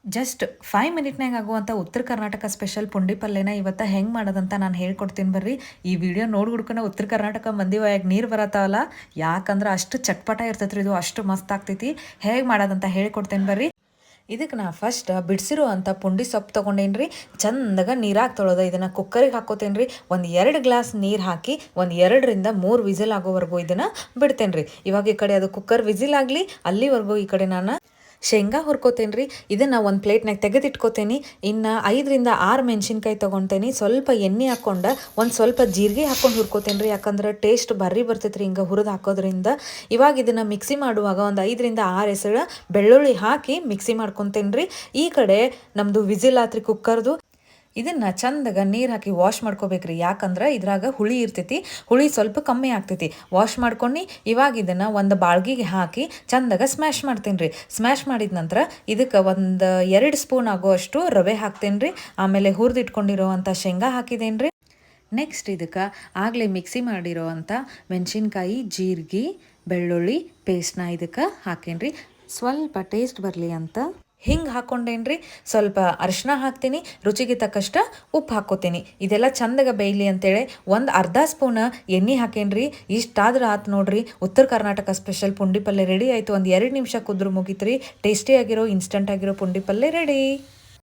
Just 5 ಮಿನಿಟ್ನಾಗ ಆಗುವಂಥ ಉತ್ತರ Karnataka special ಪುಂಡಿ ಪಲ್ಯನ ಇವತ್ತು ಹೆಂಗೆ ಮಾಡೋದಂತ ನಾನು ಹೇಳ್ಕೊಡ್ತೀನಿ ಬರ್ರಿ. ಈ ವಿಡಿಯೋ ನೋಡ್ಗುಡ್ಕೊಂಡು ಉತ್ತರ ಕರ್ನಾಟಕ ಮಂದಿ ಬಾಯಾಗ ನೀರು ಬರತ್ತಾವಲ್ಲ, ಯಾಕಂದ್ರೆ ಅಷ್ಟು ಚಟ್ಪಟ ಇರ್ತೈತ್ರಿ ಇದು, ಅಷ್ಟು ಮಸ್ತ್ ಆಗ್ತೈತಿ. ಹೇಗೆ ಮಾಡೋದಂತ ಹೇಳ್ಕೊಡ್ತೇನೆ ಬರ್ರಿ. ಇದಕ್ಕೆ ನಾ ಫಸ್ಟ್ ಬಿಡಿಸಿರೋ ಅಂಥ ಪುಂಡಿ ಸೊಪ್ಪು ತೊಗೊಂಡೇನಿ ರೀ. ಚಂದಾಗ ನೀರಾಗಿ ತೊಳೆದ ಇದನ್ನು ಕುಕ್ಕರಿಗೆ ಹಾಕೋತೇನೆ ರೀ. ಒಂದು 2 ಗ್ಲಾಸ್ ನೀರು ಹಾಕಿ ಒಂದು 2ರಿಂದ 3 ವಿಸಿಲ್ ಆಗೋವರೆಗೂ ಇದನ್ನು ಬಿಡ್ತೇನೆ ರೀ. ಇವಾಗ ಈ ಕಡೆ ಅದು ಕುಕ್ಕರ್ ವಿಸಿಲ್ ಆಗಲಿ, ಅಲ್ಲಿವರೆಗೂ ಈ ಕಡೆ ನಾನು ಶೇಂಗಾ ಹುರ್ಕೋತೇನೆ ರೀ. ಇದನ್ನು ಒಂದು ಪ್ಲೇಟ್ನಾಗ ತೆಗೆದಿಟ್ಕೋತೇನೆ. ಇನ್ನು 5ರಿಂದ 6 ಮೆಣಸಿನ್ಕಾಯಿ ತೊಗೊತೇನೆ. ಸ್ವಲ್ಪ ಎಣ್ಣೆ ಹಾಕ್ಕೊಂಡು ಒಂದು ಸ್ವಲ್ಪ ಜೀರಿಗೆ ಹಾಕ್ಕೊಂಡು ಹುರ್ಕೋತೇನೆ ರೀ, ಯಾಕಂದ್ರೆ ಟೇಸ್ಟ್ ಬರ್ರಿ ಬರ್ತೈತೆ ರೀ ಹಿಂಗೆ ಹುರಿದು ಹಾಕೋದ್ರಿಂದ. ಇವಾಗ ಇದನ್ನು ಮಿಕ್ಸಿ ಮಾಡುವಾಗ ಒಂದು 5ರಿಂದ 6 ಹೆಸರು ಬೆಳ್ಳುಳ್ಳಿ ಹಾಕಿ ಮಿಕ್ಸಿ ಮಾಡ್ಕೊತೇನೆ ರೀ. ಈ ಕಡೆ ನಮ್ಮದು ವಿಸಿಲ್ ಆತ್ರಿ ಕುಕ್ಕರ್ದು. ಇದನ್ನು ಚಂದಾಗ ನೀರು ಹಾಕಿ ವಾಶ್ ಮಾಡ್ಕೋಬೇಕ್ರಿ, ಯಾಕಂದ್ರೆ ಇದ್ರಾಗ ಹುಳಿ ಇರ್ತೈತಿ, ಹುಳಿ ಸ್ವಲ್ಪ ಕಮ್ಮಿ ಆಗ್ತೈತಿ. ವಾಶ್ ಮಾಡ್ಕೊಂಡು ಇವಾಗ ಇದನ್ನು ಒಂದು ಬಾಳ್ಗಿಗೆ ಹಾಕಿ ಚಂದಾಗ ಸ್ಮ್ಯಾಶ್ ಮಾಡ್ತೀನಿ ರೀ. ಸ್ಮ್ಯಾಶ್ ಮಾಡಿದ ನಂತರ ಇದಕ್ಕೆ ಒಂದು 2 ಸ್ಪೂನ್ ಆಗುವಷ್ಟು ರವೆ ಹಾಕ್ತೇನೆ ರೀ. ಆಮೇಲೆ ಹುರಿದಿಟ್ಕೊಂಡಿರೋವಂಥ ಶೇಂಗಾ ಹಾಕಿದೇನೆ ರೀ. ನೆಕ್ಸ್ಟ್ ಇದಕ್ಕೆ ಆಗಲೇ ಮಿಕ್ಸಿ ಮಾಡಿರೋ ಅಂಥ ಮೆಣಸಿನ್ಕಾಯಿ, ಜೀರಿಗೆ, ಬೆಳ್ಳುಳ್ಳಿ ಪೇಸ್ಟ್ನ ಇದಕ್ಕೆ ಹಾಕೇನಿ ರೀ. ಸ್ವಲ್ಪ ಟೇಸ್ಟ್ ಬರಲಿ ಅಂತ ಹಿಂಗೆ ಹಾಕ್ಕೊಂಡೇನಿ ರೀ. ಸ್ವಲ್ಪ ಅರಿಶಿನ ಹಾಕ್ತೀನಿ, ರುಚಿಗೆ ತಕ್ಕಷ್ಟು ಉಪ್ಪು ಹಾಕ್ಕೋತೀನಿ. ಇದೆಲ್ಲ ಚಂದಾಗ ಬೇಯಲಿ ಅಂತೇಳಿ ಒಂದು ಅರ್ಧ ಸ್ಪೂನ್ ಎಣ್ಣೆ ಹಾಕೇನಿ ರೀ. ಇಷ್ಟಾದ್ರೆ ಆತು ನೋಡ್ರಿ, ಉತ್ತರ ಕರ್ನಾಟಕ ಸ್ಪೆಷಲ್ ಪುಂಡಿ ಪಲ್ಯ ರೆಡಿ ಆಯಿತು. ಒಂದು 2 ನಿಮಿಷ ಕುದ್ರು ಮುಗೀತು ರೀ. ಟೇಸ್ಟಿಯಾಗಿರೋ ಇನ್ಸ್ಟಂಟ್ ಆಗಿರೋ ಪುಂಡಿ ಪಲ್ಯ ರೆಡಿ.